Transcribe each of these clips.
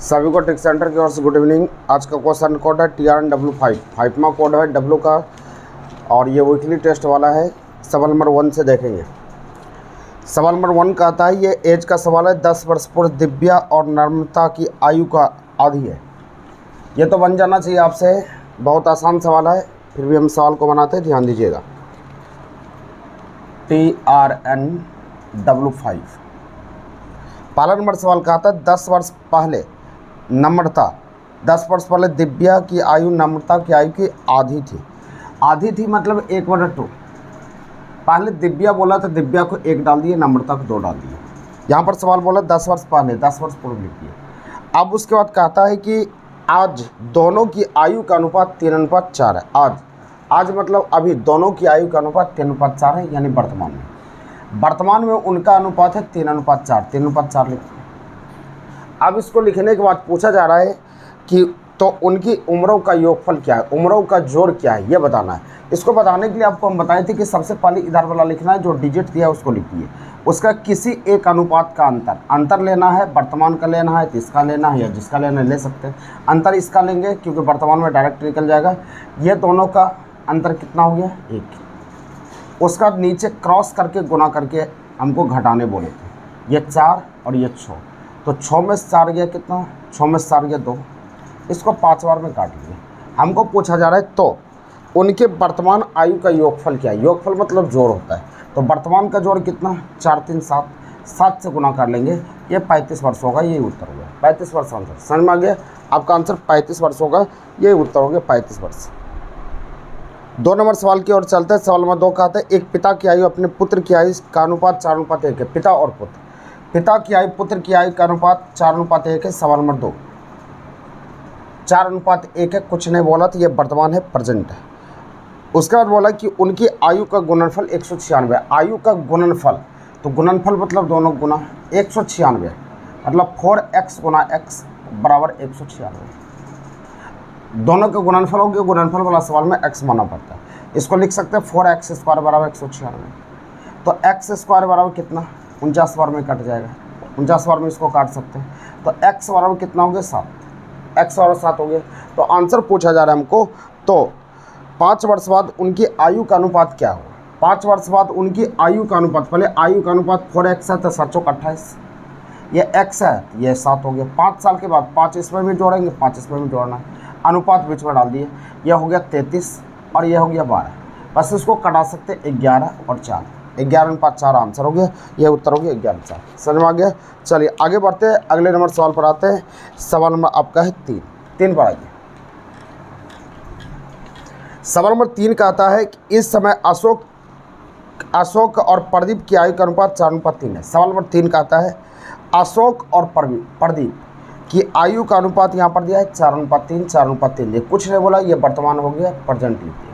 सभी को take centre की ओर से गुड इवनिंग। आज का क्वेश्चन कोड है TRNW5, 5वां कोड है W का और ये वीकली टेस्ट वाला है। सवाल नंबर 1 से देखेंगे। सवाल नंबर 1 का आता है, ये एज का सवाल है। 10 वर्ष पूर्व दिव्या और नम्रता की आयु का आधी है। ये तो बन जाना चाहिए आपसे, बहुत आसान सवाल है, फिर भी हम सवाल को बनाते हैं, ध्यान दीजिएगा। TRNW5 पहला नंबर सवाल का आता है, 10 वर्ष पहले नम्रता, 10 वर्ष पहले दिव्या की आयु नम्रता की आयु की आधी थी। आधी थी मतलब 1/2। पहले दिव्या बोला तो दिव्या को 1 डाल दिए, नम्रता को 2 डाल दिए। यहाँ पर सवाल बोला 10 वर्ष पहले, 10 वर्ष पूर्व लिख दिए। अब उसके बाद कहता है कि आज दोनों की आयु का अनुपात 3:4 है। आज मतलब अभी दोनों की आयु का अनुपात 3:4 है, यानी वर्तमान में उनका अनुपात है 3:4, 3:4 लिखते हैं। अब इसको लिखने के बाद पूछा जा रहा है कि तो उनकी उम्रों का योगफल क्या है, उम्रों का जोड़ क्या है, ये बताना है। इसको बताने के लिए आपको हम बताए थे कि सबसे पहले इधर वाला लिखना है, जो डिजिट दिया है उसको लिखिए। उसका किसी एक अनुपात का अंतर लेना है, वर्तमान का लेना है, इसका लेना है, या जिसका लेना है ले सकते हैं। अंतर इसका लेंगे क्योंकि वर्तमान में डायरेक्ट निकल जाएगा। ये दोनों का अंतर कितना हो गया, 1। उसका नीचे क्रॉस करके गुना करके हमको घटाने बोले थे। ये 4 और ये 6, तो 6 में 4 गया कितना, 6 में 4 गया 2। इसको 5 बार में काट लिए। हमको पूछा जा रहा है तो उनके वर्तमान आयु का योगफल क्या है। योगफल मतलब जोड़ होता है, तो वर्तमान का जोड़ कितना, 4 3 7, 7 से गुना कर लेंगे, ये 35 वर्ष होगा। ये उत्तर होगा 35 वर्ष आंसर। समझ में आ गया, आपका आंसर 35 वर्ष होगा, ये उत्तर हो गया 35 वर्ष। 2 नंबर सवाल की ओर चलते हैं। सवाल नंबर 2 कहते हैं, एक पिता की आयु अपने पुत्र की आयु का अनुपात 4:1 है। पिता और पुत्र, पिता की आयु पुत्र की आयु का अनुपात 4:1 है। सवाल नंबर 2 4:1 है, कुछ नहीं बोला तो ये वर्तमान है, प्रेजेंट है। उसके बाद बोला कि उनकी आयु का गुणनफल 196 है। आयु का गुणनफल, तो गुणनफल मतलब दोनों गुना, 196 मतलब 4x गुना x बराबर 196। दोनों का गुणनफल हो गया। गुणनफल वाला सवाल में x माना पड़ता है। इसको लिख सकते हैं 4x² बराबर 196। तो x² बराबर कितना, 49 बार में कट जाएगा, 49 बार में इसको काट सकते हैं। तो x बराबर कितना हो गया, 7। x बराबर 7 हो गया। तो आंसर पूछा जा रहा है हमको, तो 5 वर्ष बाद उनकी आयु का अनुपात क्या होगा। 5 वर्ष बाद उनकी आयु का अनुपात, पहले आयु का अनुपात 4x है तो 7 × 28, ये x है, ये 7 हो गया। 5 साल के बाद 5 इसमें भी जोड़ेंगे, 5 इसमें भी जोड़ना है, अनुपात बीच में डाल दिए। यह हो गया 33 और यह हो गया 12। बस इसको कटा सकते 11 और 4, 11:4 आंसर हो गया। यह उत्तर हो गया 11:4। समझ में आ गया। चलिए आगे बढ़ते हैं, अगले नंबर सवाल पर आते हैं। सवाल नंबर आपका है 3 पर आइए। सवाल नंबर 3 का आता है कि इस समय अशोक और प्रदीप की आयु का अनुपात 4:3 है। सवाल नंबर 3 का आता है, अशोक और प्रदीप की आयु का अनुपात यहाँ पर दिया है 4:3, 4:3। ये कुछ नहीं बोला, ये वर्तमान हो गया, प्रेजेंट लिखिए।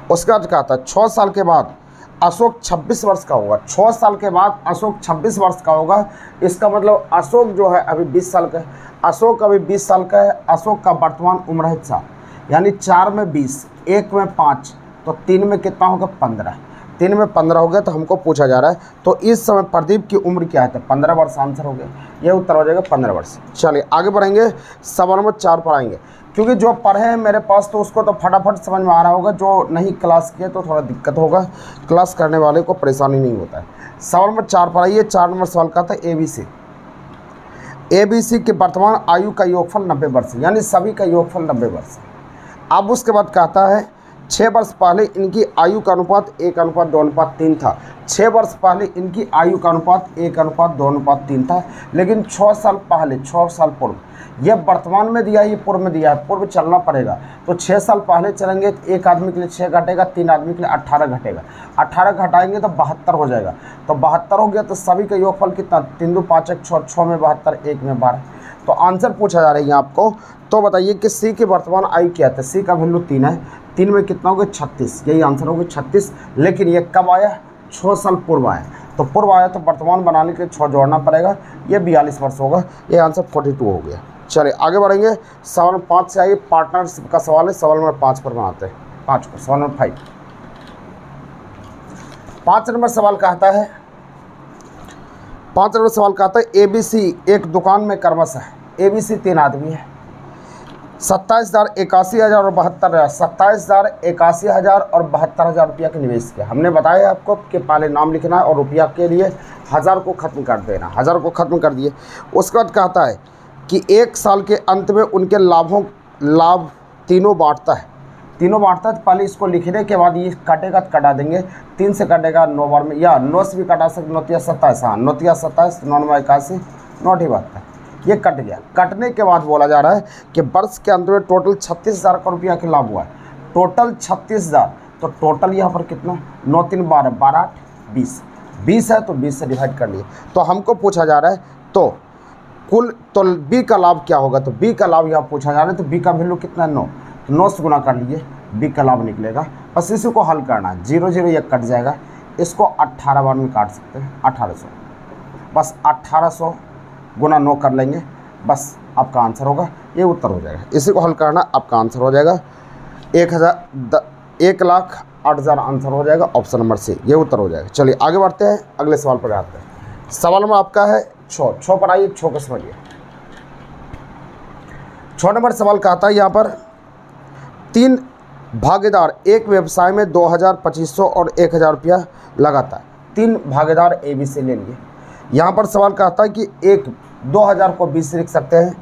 उसके बाद कहता है 6 साल के बाद अशोक 26 वर्ष का होगा। 6 साल के बाद अशोक 26 वर्ष का होगा। इसका मतलब अशोक जो है अभी 20 साल का है। अशोक अभी 20 साल का है। अशोक का वर्तमान उम्र है 4, यानी 4 में 20, 1 में 5, तो 3 में कितना होगा, 15। 3 में 15 हो गया। तो हमको पूछा जा रहा है तो इस समय प्रदीप की उम्र क्या है, तो 15 वर्ष आंसर हो गया। ये उत्तर हो जाएगा 15 वर्ष। चलिए आगे बढ़ेंगे, सवाल नंबर 4 पर आएंगे। क्योंकि जो पढ़े हैं मेरे पास तो उसको तो फटाफट समझ में आ रहा होगा, जो नहीं क्लास किए तो थोड़ा दिक्कत होगा, क्लास करने वाले को परेशानी नहीं होता है। सवाल नंबर 4 पर आइए। 4 नंबर सवाल का था ABC के वर्तमान आयु का योगफल 90 वर्ष, यानी सभी का योगफल 90 वर्ष। अब उसके बाद कहता है 6 वर्ष पहले इनकी आयु का अनुपात 1:2:3 था। 6 वर्ष पहले इनकी आयु का अनुपात 1:2:3 था, लेकिन 6 साल पहले, 6 साल पूर्व, यह वर्तमान में दिया है, ये पूर्व में दिया है, पूर्व चलना पड़ेगा। तो 6 साल पहले चलेंगे तो एक आदमी के लिए 6 घटेगा, 3 आदमी के लिए 18 घटेगा। 18 घटाएंगे तो 72 हो जाएगा। तो 72 हो गया, तो सभी का योगफल कितना, 3 2 5 1 6, 6 में 72, 1 में 12। तो आंसर पूछा जा रहा है आपको, तो बताइए कि C की वर्तमान आयु क्या है। C का वैल्यू 3 है, 3 में कितना हो गया, 36। यही आंसर हो गया 36। लेकिन ये कब आया, 6 साल पूर्व आया। तो पूर्व आया तो वर्तमान बनाने के लिए 6 जोड़ना पड़ेगा, ये 42 वर्ष होगा। ये आंसर 42 हो गया। चलिए आगे बढ़ेंगे, सवाल नंबर 5 से आइए। पार्टनरशिप का सवाल है, सवाल नंबर 5 पर बनाते हैं। 5 पर सवाल नंबर 5। 5 नंबर सवाल कहता है, 5 नंबर सवाल का आता है ABC एक दुकान में कर्मश है। ABC 3 आदमी है। 27,000, 81,000 और 72,000, 27,000, 81,000 और 72,000 रुपया के निवेश किया। हमने बताया आपको कि पहले नाम लिखना है और रुपया के लिए 1000 को ख़त्म कर देना। 1000 को ख़त्म कर दिए। उसके बाद कहता है कि 1 साल के अंत में उनके लाभ तीनों बांटता है। तो पहले इसको लिखने के बाद ये कटेगा तो कटा देंगे। 3 से कटेगा 9 बार में, या 9 से भी कटा सकते, 9 27, हाँ 9 27, 9 81, 9 72, ये कट गया। कटने के बाद बोला जा रहा है कि वर्ष के अंत में टोटल 36,000 का रुपया के लाभ हुआ है। टोटल 36,000, तो टोटल यहाँ पर कितना, 9 3 12, 12 8 20, 20 है तो 20 से डिवाइड कर लिए। तो हमको पूछा जा रहा है तो कुल, तो बी का लाभ क्या होगा, तो बी का लाभ यहाँ पूछा जा रहा है। तो बी का वैल्यू कितना है, 9, तो 9 से गुना कर लिए, बी का लाभ निकलेगा। बस इसी को हल करना है। 0 0 ये कट जाएगा, इसको 18 बार में काट सकते हैं, 1800। बस 1800 गुना 9 कर लेंगे, बस आपका आंसर होगा, ये उत्तर हो जाएगा। इसी को हल करना, आपका आंसर हो जाएगा 1,08,000 आंसर हो जाएगा, ऑप्शन नंबर सी, ये उत्तर हो जाएगा। चलिए आगे बढ़ते हैं, अगले सवाल पर आते हैं। सवाल में आपका है 6 पर आइए, 6 को समझिए। 6 नंबर सवाल कहता है यहाँ पर 3 भागीदार एक व्यवसाय में 2,000, 2,500 और 1,000 रुपया लगाता है। 3 भागीदार ABC ले लिए। यहाँ पर सवाल कहता है कि 2,000 को 20 से लिख सकते हैं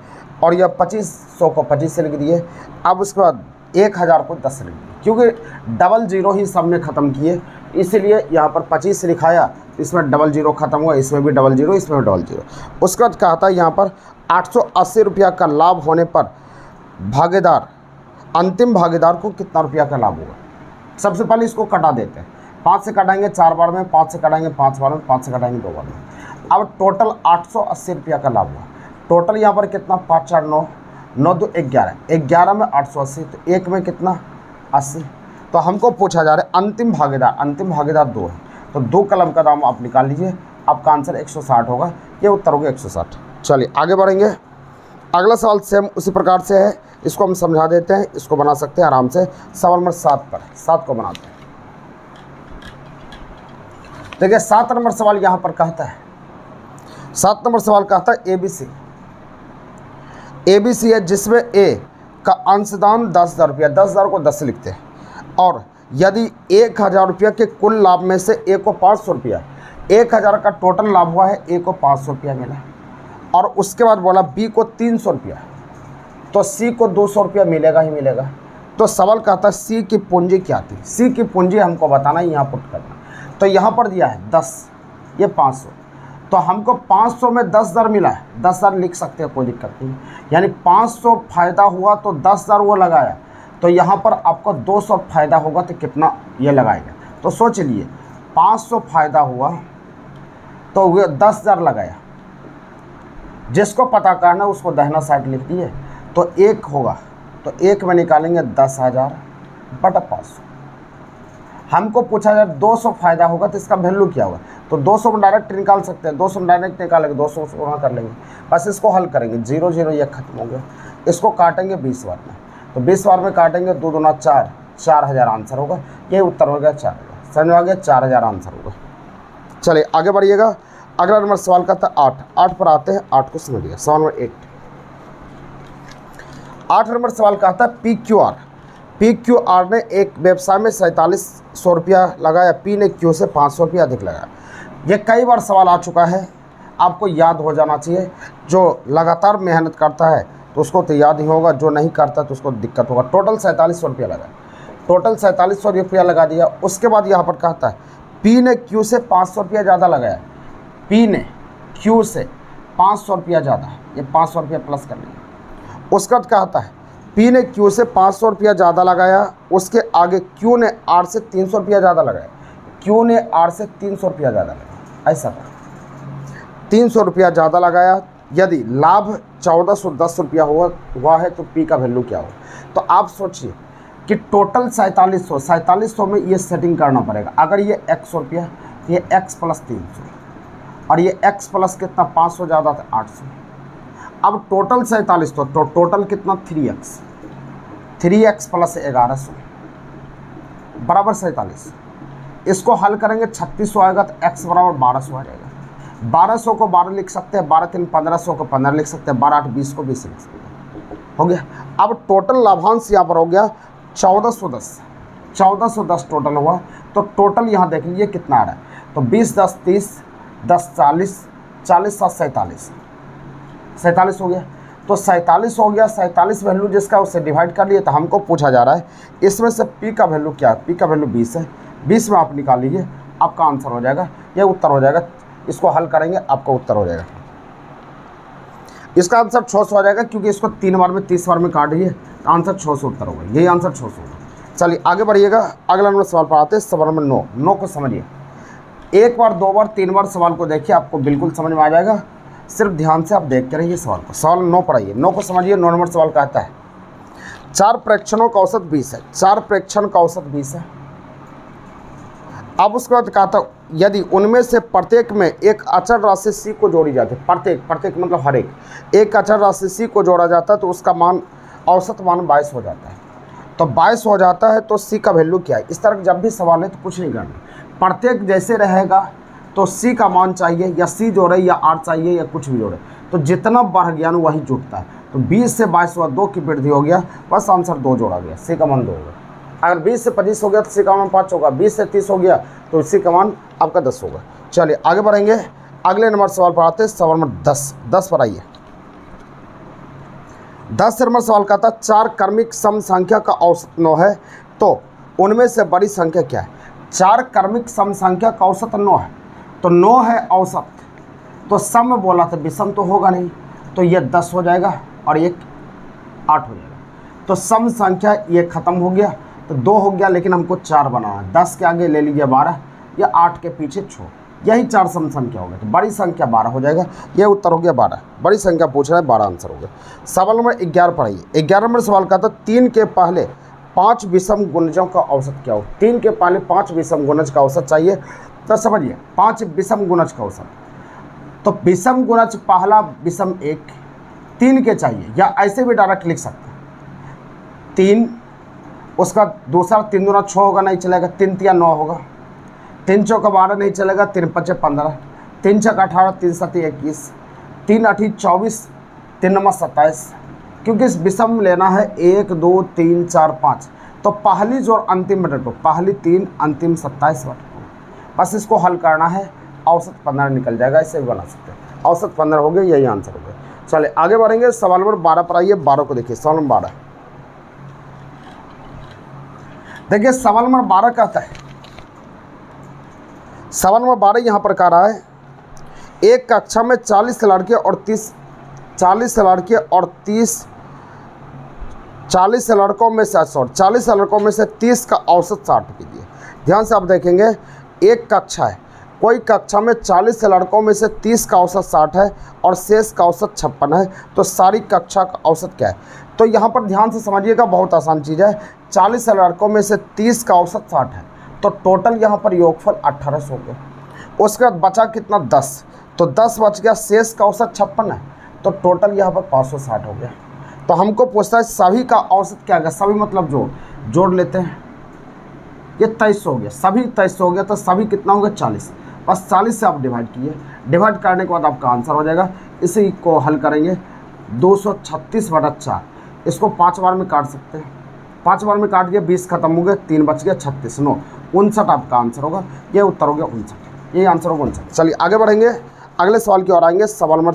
और यह 2,500 को 25 से लिख दिए। अब उसके बाद 1,000 को 10 से लिख दिए, क्योंकि डबल जीरो ही सब में ख़त्म किए, इसीलिए यहाँ पर 25 से लिखाया। इसमें डबल जीरो ख़त्म हुआ, इसमें भी डबल जीरो, इसमें भी डबल जीरो। उसके बाद कहता है यहाँ पर 880 रुपया का लाभ होने पर अंतिम भागीदार को कितना रुपया का लाभ होगा। सबसे पहले इसको कटा देते हैं। 5 से कटाएंगे 4 बार में, 5 से कटाएंगे 5 बार में, 5 से कटाएंगे 2 बार में। अब टोटल 880 रुपया का लाभ हुआ। टोटल यहाँ पर कितना, 5 4 9, 9 2 11, 11 में 880, तो 1 में कितना, 80। तो हमको पूछा जा रहा है अंतिम भागीदार 2 है, तो 2 कलम का दाम आप निकाल लीजिए, आपका आंसर 160 होगा, ये उत्तर होगा 160। चलिए आगे बढ़ेंगे। अगला सवाल सेम उसी प्रकार से है, इसको हम समझा देते हैं, इसको बना सकते हैं आराम से। सवाल नंबर 7 पर, 7 को बनाते हैं। देखिए 7 नंबर सवाल यहाँ पर कहता है, 7 नंबर सवाल कहता है ABC है जिसमें A का अंशदान 10,000 रुपया, 10,000 को 10 लिखते हैं, और यदि 1,000 रुपया के कुल लाभ में से A को 500 रुपया, 1,000 का टोटल लाभ हुआ है, A को 500 रुपया मिला, और उसके बाद बोला B को 300 रुपया, तो C को 200 रुपया मिलेगा ही मिलेगा। तो सवाल कहता है C की पूंजी क्या थी। C की पूंजी हमको बताना, यहाँ पुट करना। तो यहाँ पर दिया है 10, ये 500, तो हमको 500 में 10,000 मिला है, 10,000 लिख सकते हैं, कोई दिक्कत नहीं। यानी 500 फायदा हुआ तो 10,000 वो लगाया, तो यहाँ पर आपको 200 फायदा होगा तो कितना ये लगाएगा। तो सोच लिए 500 फायदा हुआ तो वो 10,000 लगाया। जिसको पता करना उसको दाहिना साइड लिख दिए, तो 1 होगा, तो 1 में निकालेंगे 10,000 बटा 500। हमको पूछा जाए 200 फायदा होगा तो इसका वैल्यू क्या होगा, तो 200 में डायरेक्ट निकाल सकते हैं, 200 में डायरेक्ट निकालेंगे, 200 से गुणा कर लेंगे, बस इसको हल करेंगे। 0 0 ये खत्म हो गया, इसको काटेंगे 20 बार में, तो 20 बार में काटेंगे, 2 दूना 4, 4,000 आंसर होगा, ये उत्तर हो गया 4,000। समझ में आ गया, 4,000 आंसर होगा। चलिए आगे बढ़िएगा। अगला नंबर सवाल का था 8 पर आते हैं, 8 को समझिए। सवाल नंबर 8 नंबर सवाल का था PQR ने एक व्यवसाय में 4700 रुपया लगाया, P ने Q से 500 रुपया अधिक लगाया। ये कई बार सवाल आ चुका है, आपको याद हो जाना चाहिए। जो लगातार मेहनत करता है तो उसको तो याद ही होगा, जो नहीं करता तो उसको दिक्कत होगा। टोटल 4700 रुपया लगाया, टोटल 4700 रुपया लगा दिया। उसके बाद यहाँ पर कहता है P ने Q से 500 रुपया ज़्यादा लगाया, P ने Q से 500 रुपया ज़्यादा, ये 500 रुपया प्लस कर लिया। उसके बाद कहता है P ने Q से 500 रुपया ज़्यादा लगाया, उसके आगे Q ने R से 300 रुपया ज़्यादा लगाया, Q ने R से 300 रुपया ज़्यादा लगाया। ऐसा था, 300 रुपया ज़्यादा लगाया। यदि लाभ 1410 रुपया हुआ है तो P का वैल्यू क्या होगा। तो आप सोचिए कि टोटल 4700 में ये सेटिंग करना पड़ेगा। अगर ये x रुपया, ये x प्लस 300, और ये x प्लस कितना 500 ज़्यादा था 800। अब टोटल 4700, तो टोटल कितना 3x प्लस 1100 बराबर 47। इसको हल करेंगे 3600 आएगा तो x बराबर 1200 आ जाएगा। 1200 को 12 लिख सकते हैं, 12 3 1500 को 15 लिख सकते हैं, 12 8 20 को 20 लिख सकते हैं। हो गया। अब टोटल लाभांश यहाँ पर हो गया 1410, 1410 टोटल हुआ। तो टोटल यहाँ देख लीजिए कितना आ रहा है, तो 20 10 30 10 40, 40 7 47, 47 हो गया। तो 47 हो गया। 47 वैल्यू जिसका उससे डिवाइड कर लिए। तो हमको पूछा जा रहा है इसमें से पी का वैल्यू क्या है, पी का वैल्यू 20 है, 20 में आप निकाल लीजिए, आपका आंसर हो जाएगा, ये उत्तर हो जाएगा। इसको हल करेंगे आपका उत्तर हो जाएगा, इसका आंसर 600 आ जाएगा, क्योंकि इसको 3 बार में 30 बार में काट दिए, तो आंसर 600 उत्तर होगा, यही आंसर 600 होगा। चलिए आगे बढ़िएगा, अगला नंबर सवाल पर आते हैं। सवाल नंबर 9, 9 को समझिए, एक बार 2 बार 3 बार सवाल को देखिए, आपको बिल्कुल समझ में आ जाएगा, सिर्फ ध्यान से आप देखते रहिए सवाल को। सवाल 9 पढ़ाइए, 9 को समझिए। 9 नंबर सवाल कहता है 4 प्रेक्षणों का औसत 20 है, 4 प्रेक्षण का औसत 20 है। अब उसके बाद कहता यदि उनमें से प्रत्येक में एक अचर राशि सी को जोड़ी जाती है, प्रत्येक मतलब हर एक अचर राशि सी को जोड़ा जाता है, तो उसका मान औसत मान 22 हो जाता है। तो 22 हो जाता है, तो सी का वैल्यू क्या है। इस तरह जब भी सवाल है तो कुछ नहीं करना, प्रत्येक जैसे रहेगा तो सी का मान चाहिए, या सी जोड़े या आर चाहिए या कुछ भी जोड़े, तो जितना बढ़ गया ना वही जुटता है। तो 20 से 22 हुआ, 2 की वृद्धि हो गया, बस आंसर 2 जोड़ा गया, सी का मान 2 होगा। अगर 20 से 25 हो गया तो सी का मान 5 होगा, 20 से 30 हो गया तो सी का मान आपका 10 होगा। चलिए आगे बढ़ेंगे, अगले नंबर सवाल पर आते हैं। सवाल नंबर 10 पर आइए। 10 नंबर सवाल का था 4 क्रमिक सम संख्या का औसत 9 है, तो उनमें से बड़ी संख्या क्या है। 4 क्रमिक सम संख्या का औसत 9 है, तो 9 है औसत, तो सम बोला था, विषम तो होगा नहीं, तो ये 10 हो जाएगा और ये 8 हो जाएगा। तो सम संख्या ये खत्म हो गया, तो 2 हो गया, लेकिन हमको 4 बनाना है। 10 के आगे ले लीजिए 12, या 8 के पीछे 6, यही 4 सम संख्या हो गया, तो बड़ी संख्या 12 हो जाएगा, ये उत्तर हो गया 12। बड़ी संख्या पूछ रहा है, 12 आंसर हो गया। सवाल नंबर 11 पढ़ाइए। 11 नंबर सवाल का था 3 के पहले 5 विषम गुणजों का औसत क्या हो। 3 के पहले 5 विषम गुणज का औसत चाहिए, तो समझिए 5 विषम गुणज का औसत, तो विषम गुणज पहला विषम 1 3 के चाहिए, या ऐसे भी डायरेक्ट लिख सकते हैं 3, उसका दूसरा 3 दूना 6 होगा, नहीं चलेगा, 3 तिया 9 होगा, 3 चौका 12 नहीं चलेगा, 3 पचे 15, 3 छक्का 18, 3 सती 21, 3 8 24, 3 नंबर 27, क्योंकि इस विषम लेना है 1 2 3 4 5, तो पहली जो अंतिम बटे 2, पहली 3 अंतिम 27 बटे 2, बस इसको हल करना है, औसत 15 निकल जाएगा, इसे भी बना सकते हैं, औसत 15 हो गया, यही आंसर हो गया। चलिए आगे बढ़ेंगे, सवाल नंबर 12 पर आइए। 12 को देखिए, सवाल नंबर 12 देखिए। सवाल नंबर 12 कहता है, सवाल नंबर 12 यहाँ पर कह रहा है एक कक्षा में 40 लड़के और 30 40 लड़के और 30 40 लड़कों में से 40 लड़कों में से 30 का औसत 60 कीजिए। ध्यान से आप देखेंगे, एक कक्षा है, कोई कक्षा में 40 लड़कों में से 30 का औसत 60 है और शेष का औसत 56 है, तो सारी कक्षा का औसत क्या है। तो यहाँ पर ध्यान से समझिएगा, बहुत आसान चीज़ है। 40 लड़कों में से 30 का औसत 60 है, तो टोटल यहाँ पर योगफल 1800 हो गया। उसके बाद बचा कितना 10, तो 10 बच गया, शेष का औसत 56 है, तो टोटल यहाँ पर 560 हो गया। तो हमको पूछता है सभी का औसत क्या है, सभी मतलब जोड़ लेते हैं, ये 2300 हो गया, सभी 2300 हो गया, तो सभी कितना होगा 40, बस 40 से आप डिवाइड कीजिए, डिवाइड करने के बाद आपका आंसर हो जाएगा। इसी को हल करेंगे 236/4, इसको 5 बार में काट सकते हैं, 5 बार में काट दिया, 20 खत्म हो गए, 3 बच गया, 36 9 59 आपका आंसर होगा, ये उत्तर हो गया 59, यही आंसर होगा 59। चलिए आगे बढ़ेंगे, अगले सवाल की ओर आएंगे। सवाल नंबर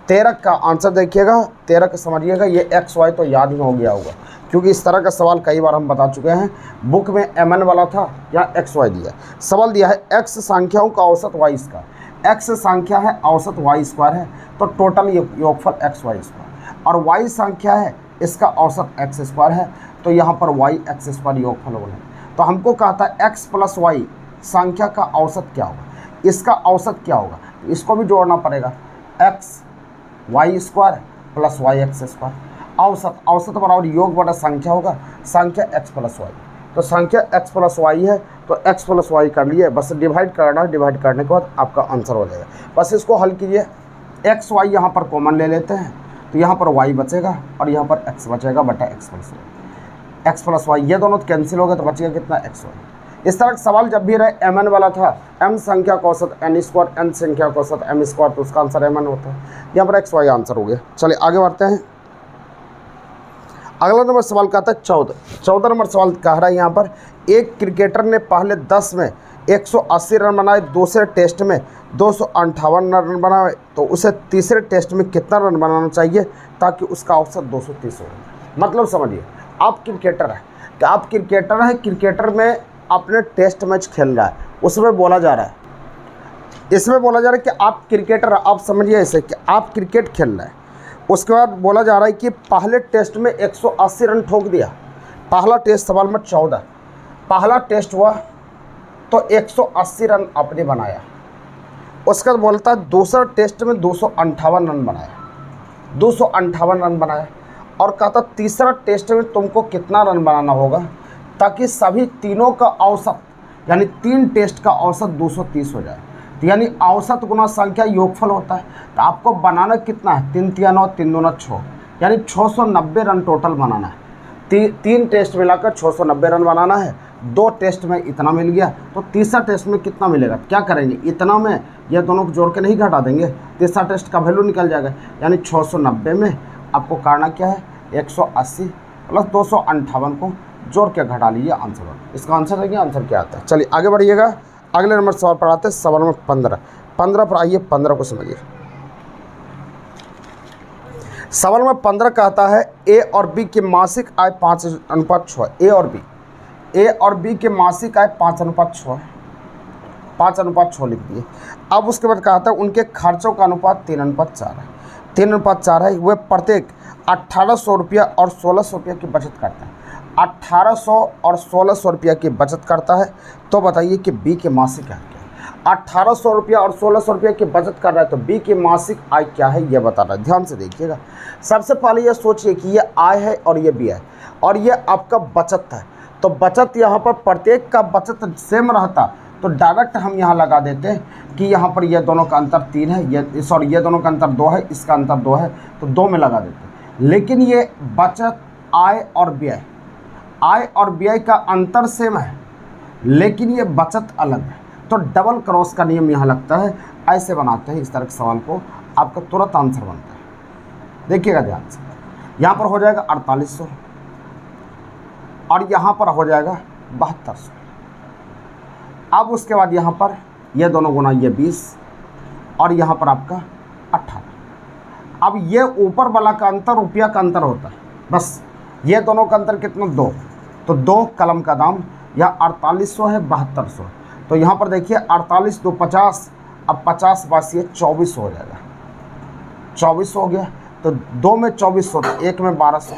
13 का आंसर देखिएगा, 13 का समझिएगा, ये एक्स वाई तो याद ही हो गया होगा, क्योंकि इस तरह का सवाल कई बार हम बता चुके हैं। बुक में MN वाला था, या एक्स वाई दिया, सवाल दिया है एक्स संख्याओं का औसत वाई स्क्वायर। एक्स संख्या है, औसत वाई स्क्वायर है, तो टोटल योगफल एक्स वाई स्क्वायर, और वाई संख्या है, इसका औसत एक्स स्क्वायर है, तो यहाँ पर वाई एक्स स्क्वायर योगफल होगा। तो हमको कहता है एक्स प्लस वाई संख्या का औसत क्या होगा, इसका औसत क्या होगा, इसको भी जोड़ना पड़ेगा, x y square plus y x square, औसत बराबर योग बटा संख्या होगा, संख्या एक्स प्लस वाई, तो संख्या एक्स प्लस वाई है, तो एक्स प्लस वाई कर लिए, बस डिवाइड करना है, डिवाइड करने के बाद आपका आंसर हो जाएगा। बस इसको हल कीजिए, एक्स वाई यहाँ पर कॉमन ले लेते हैं, तो यहाँ पर वाई बचेगा और यहाँ पर एक्स बचेगा बटा एक्स प्लस वाई, ये दोनों कैंसिल हो गए, तो बचेगा कितना एक्स वाई, इस तरह का सवाल जब भी रहे mn वाला था, m संख्या का औसत n स्क्वायर, n संख्या का औसत m स्क्वायर, तो उसका आंसर mn होता है। यहाँ पर x y आंसर हो गया। चलिए आगे बढ़ते हैं। अगला नंबर सवाल का आता है 14 नंबर सवाल कह रहा है यहाँ पर, एक क्रिकेटर ने पहले 10 में 180 रन बनाए, दूसरे टेस्ट में 258 रन बनाए, तो उसे तीसरे टेस्ट में कितना रन बनाना चाहिए ताकि उसका औसत 230 हो। मतलब समझिए, आप क्रिकेटर हैं, कि आप क्रिकेटर हैं, क्रिकेटर में अपने टेस्ट मैच खेल रहा है, उसमें बोला जा रहा है, इसमें बोला जा रहा है कि आप क्रिकेटर, आप समझिए ऐसे कि आप क्रिकेट खेल रहे हैं। उसके बाद बोला जा रहा है कि पहले टेस्ट में 180 रन ठोक दिया। पहला टेस्ट, सवाल नंबर 14, पहला टेस्ट हुआ तो 180 रन आपने बनाया। उसके बाद बोलता है दूसरा टेस्ट में 258 रन बनाया, 258 रन बनाया, और कहता तीसरा टेस्ट में तुमको कितना रन बनाना होगा ताकि सभी तीनों का औसत, यानी 3 टेस्ट का औसत 230 हो जाए। तो यानी औसत गुना संख्या योगफल होता है, तो आपको बनाना कितना है, 3 3 9 3 2 6, यानी 690 रन टोटल बनाना है। 3 टेस्ट मिलाकर 690 रन बनाना है। 2 टेस्ट में इतना मिल गया, तो तीसरा टेस्ट में कितना मिलेगा, क्या करेंगे, इतना में ये दोनों को जोड़ के नहीं घटा देंगे, तीसरा टेस्ट का वैल्यू निकल जाएगा। यानी 690 में आपको करना क्या है, 180 प्लस 258 को जोड़ के घटा लीजिए, आंसर। इसका आंसर देखिए, आंसर क्या आता है। चलिए आगे बढ़िएगा, अगले नंबर सवाल पर आते हैं। सवाल नंबर 15 पर आइए, 15 को समझिए। सवाल नंबर 15 कहता है ए और बी की मासिक आय 5:6। ए और बी के मासिक आय 5:6 लिख दिए। अब उसके बाद कहता है उनके खर्चों का अनुपात 3:4 है। 3:4 है। वे प्रत्येक 1800 रुपया और 1600 रुपया की बचत करता है। 1800 और 1600 रुपया की बचत करता है। तो बताइए कि बी के मासिक आय क्या है। 1800 रुपया और 1600 रुपया की बचत कर रहा है, तो बी की मासिक आय क्या है ये बता रहा है। ध्यान से देखिएगा। सबसे पहले ये सोचिए कि ये आय है और ये बी है और ये आपका बचत है। तो बचत यहाँ पर प्रत्येक का बचत सेम रहता तो डायरेक्ट हम यहाँ लगा देते हैं कि यहाँ पर ये दोनों का अंतर 3 है, ये दोनों का अंतर 2 है, इसका अंतर 2 है, तो 2 में लगा देते। लेकिन ये बचत आय और व्यय, आय और व्यय का अंतर सेम है, लेकिन ये बचत अलग है, तो डबल क्रॉस का नियम यहाँ लगता है। ऐसे बनाते हैं इस तरह के सवाल को, आपका तुरंत आंसर बनता है। देखिएगा ध्यान से, यहाँ पर हो जाएगा 4800 और यहाँ पर हो जाएगा 7200। अब उसके बाद यहाँ पर ये दोनों गुना ये 20 और यहाँ पर आपका 18। अब ये ऊपर वाला का अंतर रुपया का अंतर होता है, बस ये दोनों का अंतर कितना 2, तो 2 कलम का दाम, यहाँ 4800 है 7200। तो यहाँ पर देखिए 48 2 50, अब 50 बासी 2400 हो जाएगा। 2400 हो गया, तो 2 में 2400, तो 1 में 1200,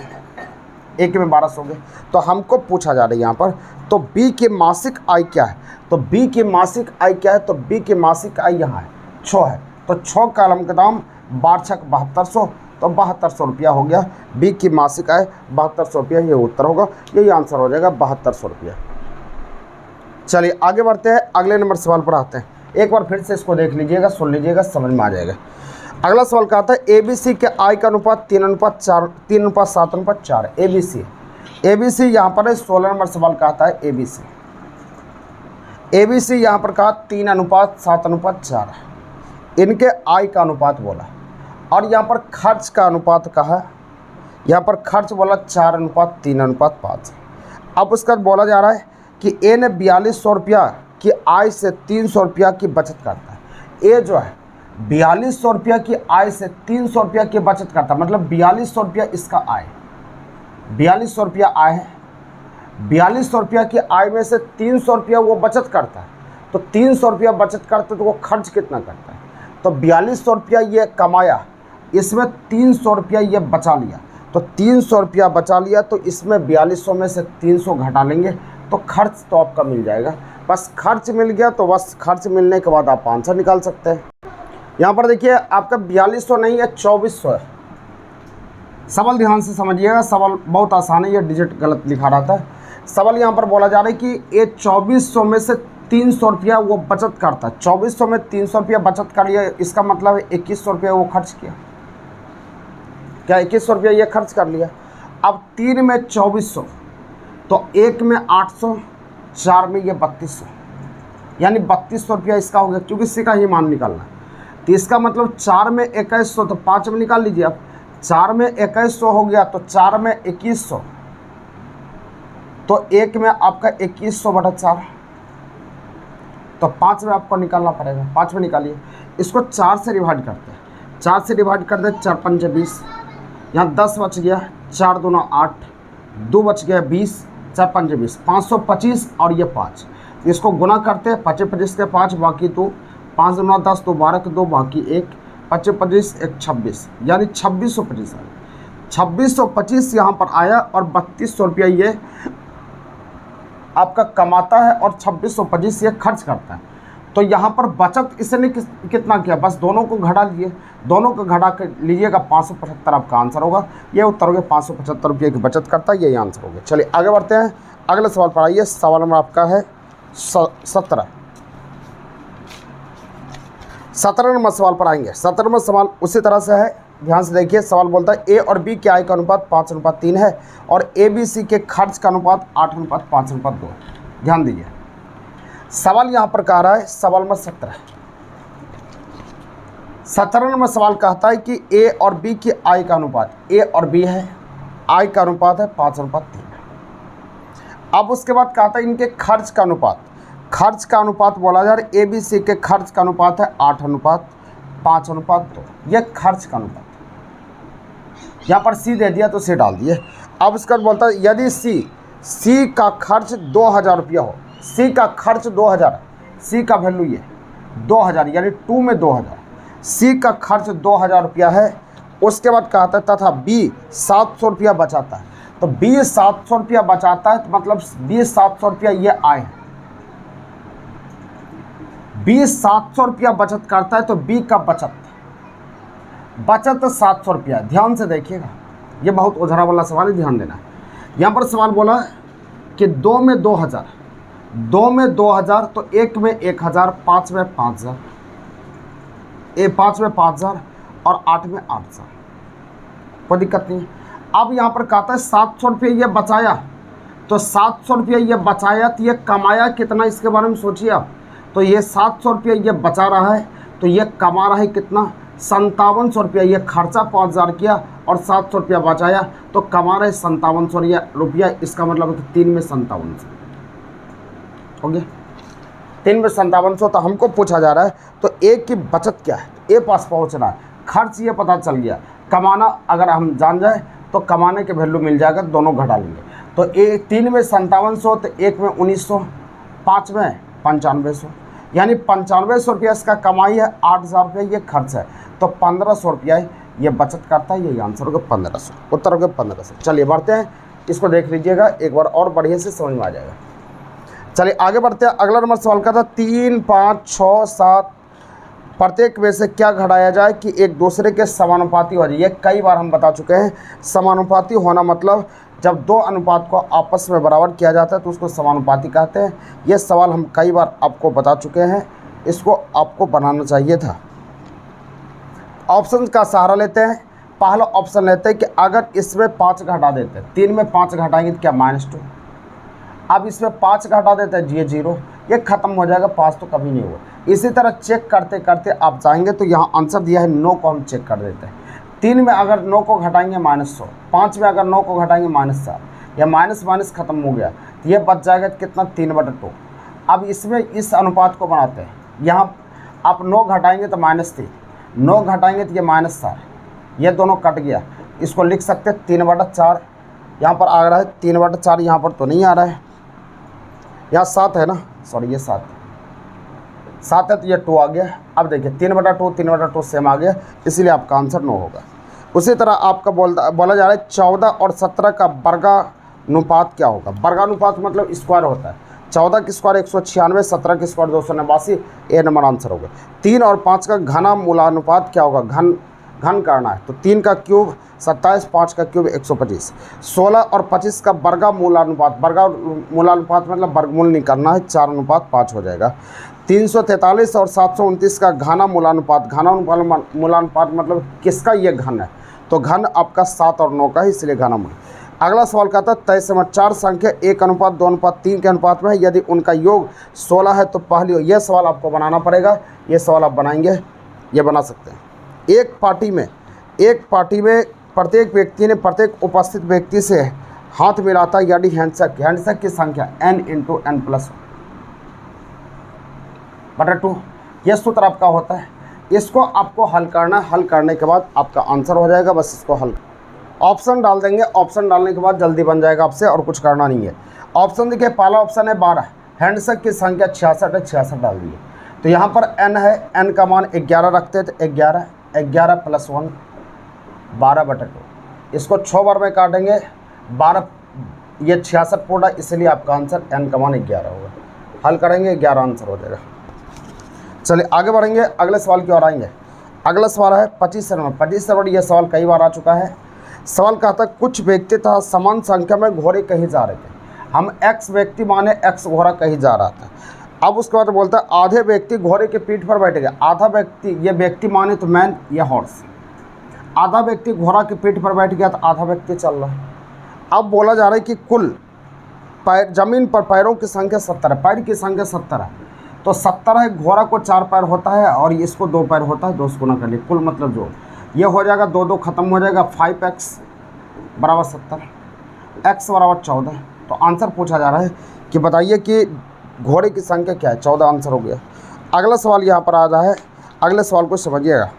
1 में 1200 हो गए। तो हमको पूछा जा रहा है यहाँ पर, तो बी की मासिक आय क्या है, तो बी की मासिक आय क्या है, तो बी की मासिक आय यहाँ है 6 है, तो 6 कलम का दाम 12 6 7200, तो 7200 रुपया हो गया। बी की मासिक आय 7200 रुपया, ये उत्तर होगा, यही आंसर हो जाएगा 7200 रुपया। चलिए आगे बढ़ते हैं, अगले नंबर सवाल पर आते हैं। एक बार फिर से इसको देख लीजिएगा, सुन लीजिएगा, समझ में आ जाएगा। अगला सवाल कहता है एबीसी के आय का अनुपात 3:7:4 है। एबीसी यहाँ पर है। 16 नंबर सवाल कहता है एबीसी यहाँ पर कहा 3:7:4 है। इनके आय का अनुपात बोला और यहाँ पर खर्च का अनुपात कहा, यहाँ पर खर्च बोला 4:3:5। अब उसका बोला जा रहा है कि ए ने 4200 रुपया की आय से 300 रुपया की बचत करता है। ए जो है 4200 रुपया की आय से 300 रुपया की बचत करता है, मतलब 4200 रुपया इसका आय, 4200 रुपया आय है। 4200 रुपया की आय में से 300 रुपया वो बचत करता है, तो 300 रुपया बचत करता है, तो वो खर्च कितना करता है, तो 4200 रुपया ये कमाया, इसमें 300 रुपया ये बचा लिया, तो 300 रुपया बचा लिया, तो इसमें 4200 में से 300 घटा लेंगे, तो खर्च तो आपका मिल जाएगा। बस खर्च मिल गया, तो बस खर्च मिलने के बाद आप आंसर निकाल सकते हैं। यहाँ पर देखिए आपका 4200 नहीं है, 2400 है। सवाल ध्यान से समझिएगा, सवाल बहुत आसान है, ये डिजिट गलत लिखा रहा था। सवाल यहाँ पर बोला जा रहा है कि ये 2400 में से 300 रुपया वो बचत करता है। 2400 में 300 रुपया बचत कर लिया, इसका मतलब है 2100 रुपया वो खर्च किया। क्या 2100 रुपया ये खर्च कर लिया। अब 3 में 2400, तो 1 में 800 4 में ये 3200, यानी 3200 रुपया इसका हो गया, क्योंकि इसी का ही मान निकालना है। तो इसका मतलब 4 में 2100, तो 5 में निकाल लीजिए आप। 4 में 2100 हो गया, तो 4 में 2100, तो 1 में आपका 2100/4, तो 5 में आपको निकालना पड़ेगा। 5 में निकालिए, इसको 4 से डिवाइड करते हैं। 4 से डिवाइड कर दे, 4 पंचे 20, यहाँ 10 बच गया, 4 दूना 8, 2 बच गया 20, 4 पंचे 20, 525 और ये 5। इसको गुना करते हैं, 25 25 के 5 बाकी 2, 5 दूना 10, 2 12 के 2 बाकी 1, 25 25 1 26, यानी 2625 आया। 2625 यहाँ पर आया और 3200 रुपया ये आपका कमाता है और 2625 ये खर्च करता है। तो यहाँ पर बचत इसने कितना किया, बस दोनों को घटा लिए, दोनों को घटा कर लीजिएगा, 575 आपका आंसर होगा। ये उत्तर हो गया 575 रुपये की बचत करता है, यही आंसर हो गया। चलिए आगे बढ़ते हैं, अगले सवाल पर आइए। सवाल नंबर आपका है 17 नंबर सवाल पर आएंगे। 17 नंबर सवाल उसी तरह से है, ध्यान से देखिए। सवाल बोलता है ए और बी के आय का अनुपात 5:3 है और ए बी सी के खर्च का अनुपात 8:5:2 है। ध्यान दीजिए, सवाल यहाँ पर कह रहा है, सवाल नंबर 17 नंबर सवाल कहता है कि ए और बी की आय का अनुपात, ए और बी है, आय का अनुपात है 5:3। अब उसके बाद कहता है इनके खर्च का अनुपात, खर्च का अनुपात बोला जा रहा है, ए बी सी के खर्च का अनुपात है 8:5:2। ये खर्च का अनुपात, यहाँ पर सी दे दिया तो सी डाल दिए। अब इसका बोलता है यदि सी का खर्च 2000 रुपया हो, सी का खर्च 2000, सी का वैल्यू ये 2000 यानी 2 में 2000, सी का खर्च 2000 रुपया है। उसके बाद कहता है तथा बी 700 रुपया बचाता है, तो बी 700 रुपया बचाता है, तो मतलब बी 700 रुपया ये आय है। बी 700 रुपया बचत करता है, तो बी का बचत 700 रुपया। ध्यान से देखिएगा, ये बहुत उधारा वाला सवाल है, ध्यान देना। यहाँ पर सवाल बोला कि 2 में 2000, 2 में 2000, तो 1 में 1000, 5 में 5000, 5 में 5000 और 8 में 8000, कोई दिक्कत नहीं। अब यहाँ पर कहता है 700 रुपये ये बचाया, तो 700 रुपये ये बचाया, तो ये कमाया कितना, इसके बारे में सोचिए आप। तो ये 700 रुपये ये बचा रहा है, तो ये कमा रहा है कितना, 5700 रुपया। ये खर्चा 5000 किया और 700 रुपया बचाया, तो कमा रहे 5700 रुपया। इसका मतलब कि 3 में 5700 हो गया, 3 में 5700। तो हमको पूछा जा रहा है तो ए की बचत क्या है, ए पास पहुंचना है, खर्च ये पता चल गया, कमाना अगर हम जान जाए तो कमाने के वैल्यू मिल जाएगा, दोनों घटा लेंगे। तो 3 में 5700, तो 1 में 1900, 5 में 9500, यानी 9500 रुपया इसका कमाई है, 8000 रुपये ये खर्च है, तो 1500 रुपया ये बचत करता है। यही आंसर होगा 1500, उत्तर होगा 1500। चलिए बढ़ते हैं, इसको देख लीजिएगा एक बार और बढ़िया से समझ में आ जाएगा। चलिए आगे बढ़ते हैं। अगला नंबर सवाल का था 3, 5, 6, 7 प्रत्येक में से क्या घटाया जाए कि एक दूसरे के समानुपाती हो जाए। ये कई बार हम बता चुके हैं, समानुपाती होना मतलब जब 2 अनुपात को आपस में बराबर किया जाता है तो उसको समानुपाती कहते हैं। ये सवाल हम कई बार आपको बता चुके हैं, इसको आपको बनाना चाहिए था। ऑप्शन का सहारा लेते हैं। पहला ऑप्शन लेते हैं कि अगर इसमें 5 घटा देते हैं, 3 में 5 घटाएंगे तो क्या -2। अब इसमें 5 घटा देते हैं, ये 0, ये खत्म हो जाएगा, 5 तो कभी नहीं हुआ। इसी तरह चेक करते करते आप जाएंगे तो यहाँ आंसर दिया है 9 को हम चेक कर देते हैं। 3 में अगर 9 को घटाएंगे -100, 5 में अगर 9 को घटाएंगे -4, या माइनस खत्म हो गया, तो ये बच जाएगा कितना, 3/2। अब इसमें इस अनुपात को बनाते हैं, यहाँ आप 9 घटाएंगे तो -3, 9 घटाएंगे तो ये -4, ये दोनों कट गया, इसको लिख सकते हैं 3/4। यहाँ पर आ रहा है 3/4, यहाँ पर तो नहीं आ रहा है, यहाँ 7 है ना, सॉरी ये 7 है, तो ये 2 आ गया। अब देखिए 3/2 सेम आ गया, इसीलिए आपका आंसर 9 होगा। उसी तरह आपका बोला जा रहा है 14 और 17 का वर्गानुपात क्या होगा। वर्गानुपात मतलब स्क्वायर होता है, 14 की स्क्वायर 196, 17 की स्क्वायर 289, ए नंबर आंसर होगा। 3 और 5 का घना मूलानुपात क्या होगा, घन करना है, तो 3 का क्यूब 27, 5 का क्यूब 125, 16 और 25 का वर्गमूलानुपात मतलब वर्गमूल नहीं करना है, 4:5 हो जाएगा। 343 और 729 का घना मूलानुपात मतलब किसका ये घन है, तो घन आपका 7 और 9 का है, इसलिए घना मूल। अगला सवाल कहता है तय समय 4 संख्या 1:2:3 के अनुपात में है, यदि उनका योग 16 है तो पहली हो। यह सवाल आपको बनाना पड़ेगा, ये सवाल आप बनाएंगे, ये बना सकते हैं। एक पार्टी में प्रत्येक व्यक्ति ने प्रत्येक उपस्थित व्यक्ति से हाथ मिलाता यानी हैंडशेक की संख्या n × n+1/2। यह सूत्र आपका होता है, इसको आपको हल करना, हल करने के बाद आपका आंसर हो जाएगा। बस इसको हल ऑप्शन डाल देंगे, ऑप्शन डालने के बाद जल्दी बन जाएगा आपसे, और कुछ करना नहीं है। ऑप्शन देखिए, पहला ऑप्शन है 12, हैंडशेक की संख्या 66 है, 66 डाल दिए। तो यहाँ पर n है, n का मान 11 रखते हैं, तो 11 + 1 12/2। इसको 6 बार में काटेंगे, 12 ये 66 पूरा, इसलिए आपका आंसर n का मान 11 होगा। हल करेंगे 11 आंसर हो जाएगा। चलिए आगे बढ़ेंगे, अगले सवाल की ओर आएंगे। अगला सवाल है 25 नंबर। 25 नंबर ये सवाल कई बार आ चुका है। सवाल कहता है कुछ व्यक्ति तथा समान संख्या में घोड़े कहीं जा रहे थे। हम x व्यक्ति माने x घोड़ा कहीं जा रहा था। अब उसके बाद बोलता है आधे व्यक्ति घोड़े के पीठ पर बैठ गए। आधा व्यक्ति, ये व्यक्ति माने तो मैन या हॉर्स। आधा व्यक्ति घोड़ा के पीठ पर बैठ गया तो आधा व्यक्ति चल रहा है। अब बोला जा रहा है कि कुल पैर, जमीन पर पैरों की संख्या 70 है, पैर की संख्या 70 है। तो 70 है, घोड़ा को 4 पैर होता है और इसको 2 पैर होता है, 2 से गुना कर लिए, कुल मतलब जो ये हो जाएगा 2 खत्म हो जाएगा, 5x = 70, x = 14। तो आंसर पूछा जा रहा है कि बताइए कि घोड़े की संख्या क्या है, 14 आंसर हो गया। अगला सवाल यहाँ पर आ रहा है, अगले सवाल को समझिएगा।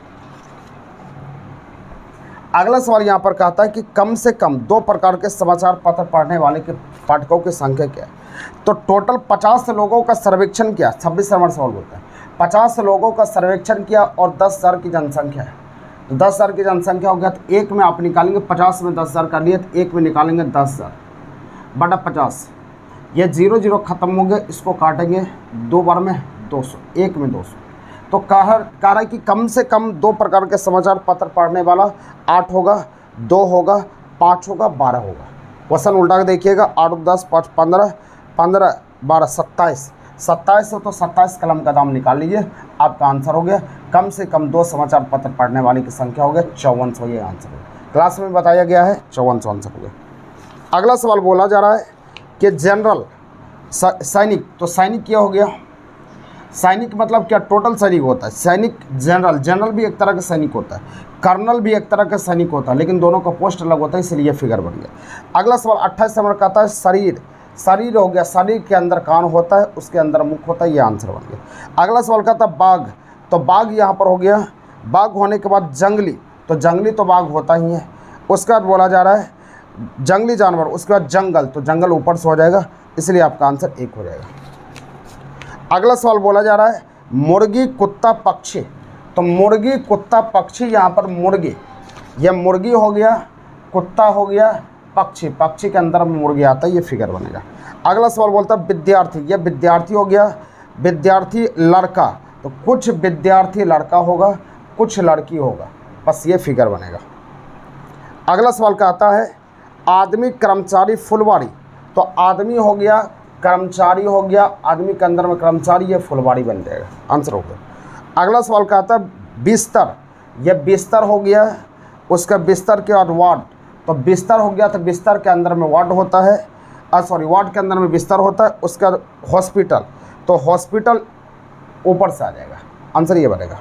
अगला सवाल यहाँ पर कहता है कि कम से कम 2 प्रकार के समाचार पत्र पढ़ने वाले के पाठकों की संख्या क्या है। तो टोटल 50 लोगों का सर्वेक्षण किया, 26 नंबर सवाल बोलता है 50 लोगों का सर्वेक्षण किया और 10,000 की जनसंख्या है। तो 10,000 की जनसंख्या हो गया, तो एक में आप निकालेंगे, 50 में 10,000 कर लिए, तो एक में निकालेंगे 10,000/50। ये 0 खत्म हो गया, इसको काटेंगे 2 बार में 200, एक में 200। तो कह रहा है कि कम से कम 2 प्रकार के समाचार पत्र पढ़ने वाला 8 होगा, 2 होगा, 5 होगा, 12 होगा। क्वेश्चन उल्टा के देखिएगा, 8 10 5 15 15 12 27, 27 हो तो 27 कलम का दाम निकाल लीजिए, आपका आंसर हो गया। कम से कम 2 समाचार पत्र पढ़ने वाली की संख्या हो गया 5400, ये आंसर हो गया। क्लास में बताया गया है 5400 आंसर हो गया। अगला सवाल बोला जा रहा है कि जनरल सैनिक, तो सैनिक क्या हो गया, सैनिक मतलब क्या, टोटल सैनिक होता है। सैनिक जनरल भी एक तरह का सैनिक होता है, कर्नल भी एक तरह का सैनिक होता है, लेकिन दोनों का पोस्ट अलग होता है, इसलिए ये फिगर बन गया। अगला सवाल 28 नंबर कहता है शरीर हो गया, शरीर के अंदर कान होता है, उसके अंदर मुख होता है, ये आंसर बन गया। अगला सवाल कहता है बाघ, तो बाघ यहाँ पर हो गया, बाघ होने के बाद जंगली, तो जंगली तो बाघ होता ही है। उसके बाद बोला जा रहा है जंगली जानवर, उसके बाद जंगल, तो जंगल ऊपर से हो जाएगा, इसलिए आपका आंसर 1 हो जाएगा। अगला सवाल बोला जा रहा है मुर्गी कुत्ता पक्षी, तो मुर्गी कुत्ता पक्षी, यहाँ पर मुर्गी, यह मुर्गी हो गया, कुत्ता हो गया, पक्षी, पक्षी के अंदर मुर्गी आता है, ये फिगर बनेगा। अगला सवाल बोलता है विद्यार्थी, यह विद्यार्थी हो गया, विद्यार्थी लड़का, तो कुछ विद्यार्थी लड़का होगा, कुछ लड़की होगा, बस ये फिगर बनेगा। अगला सवाल कहता है आदमी कर्मचारी फुलवाड़ी, तो आदमी हो गया, कर्मचारी हो गया, आदमी के अंदर में कर्मचारी, ये फुलवाड़ी बन जाएगा, आंसर हो गया। अगला सवाल कहता है बिस्तर, यह बिस्तर हो गया, उसका बिस्तर के बाद वार्ड, तो बिस्तर हो गया, तो बिस्तर के अंदर में वार्ड होता है, वार्ड के अंदर में बिस्तर होता है। उसका हॉस्पिटल, तो हॉस्पिटल ऊपर से आ जाएगा, आंसर ये बनेगा।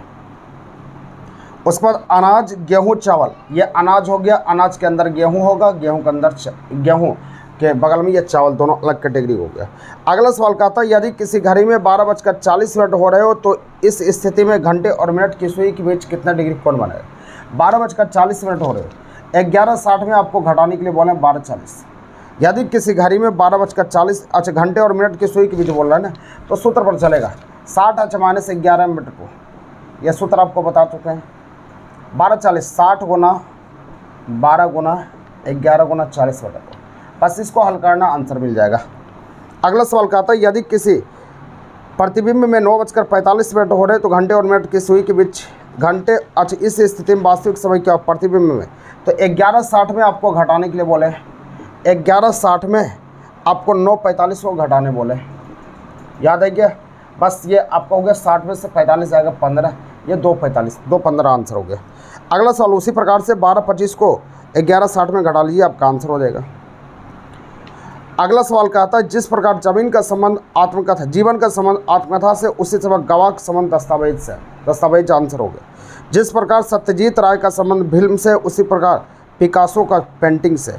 उसके बाद अनाज गेहूँ चावल, ये अनाज हो गया, अनाज के अंदर गेहूँ होगा, गेहूँ के अंदर गेहूँ के बगल में ये चावल, दोनों अलग कैटेगरी हो गया। अगला सवाल कहता है यदि किसी घड़ी में 12:40 हो रहे हो तो इस स्थिति में घंटे और मिनट की सुई के बीच कितना डिग्री कोण बनेगा। 12:40 हो रहे हो, 11:60 में आपको घटाने के लिए बोले 12:40। यदि किसी घड़ी में 12:40, अच्छा घंटे और मिनट की सुई के बीच बोल रहा है ना, तो सूत्र पर चलेगा 60 - 11 मिनट को, यह सूत्र आपको बता चुके हैं। 12:40 60 गुना 12 गुना 11 गुना 40/2, बस इसको हल करना, आंसर मिल जाएगा। अगला सवाल कहता है यदि किसी प्रतिबिंब में 9:45 हो रहे तो घंटे और मिनट की सुई के बीच घंटे, अच्छा इस स्थिति में वास्तविक समय क्या प्रतिबिंब में, तो 11:60 में आपको घटाने के लिए बोले, 11:60 में आपको 9:45 को घटाने बोले, याद है क्या, बस ये आपका हो गया 60 में से 45 आएगा 15, ये 2:45 2:15 आंसर हो गया। अगला सवाल उसी प्रकार से 12:25 को 11:60 में घटा लीजिए, आपका आंसर हो जाएगा। अगला सवाल कहता है जिस प्रकार जमीन का संबंध आत्मकथा, जीवन का संबंध आत्मकथा से, उसी समय गवाह का संबंध दस्तावेज से। दस्तावेज आंसर हो गया। जिस प्रकार सत्यजीत राय का संबंध फिल्म से, उसी प्रकार पिकासो का पेंटिंग से।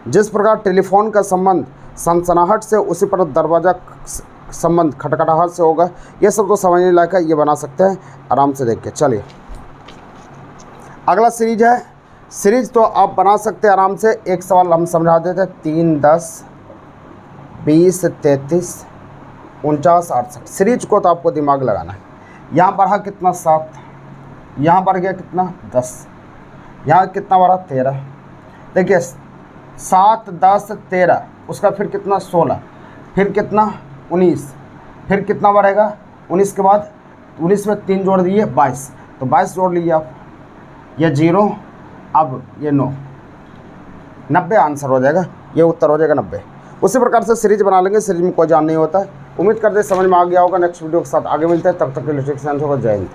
जिस प्रकार टेलीफोन का संबंध सनसनाहट से, उसी पर दरवाजा संबंध खटखटाहट से होगा। ये सब तो समझने लायक है, ये बना सकते हैं आराम से देख के। चलिए अगला सीरीज है। सीरीज तो आप बना सकते हैं आराम से। एक सवाल हम समझा देते हैं। 3, 10, 20, 33, 49, 68। सीरीज को तो आपको दिमाग लगाना है। यहाँ बढ़ा कितना 7, यहाँ बढ़ गया कितना 10, यहाँ कितना बढ़ा 13। देखिए 7, 10, 13, उसका फिर कितना 16, फिर कितना 19, फिर कितना बढ़ेगा 19 के बाद 19 में 3 जोड़ दिए 22, तो 22 जोड़ लीजिए आप। ये 0, अब ये 9, 90 आंसर हो जाएगा। ये उत्तर हो जाएगा 90। उसी प्रकार से सीरीज बना लेंगे। सीरीज में कोई जान नहीं होता है। उम्मीद करते समझ में आ गया होगा। नेक्स्ट वीडियो के साथ आगे मिलते हैं। तब तक के लिए होगा। जय हिंद।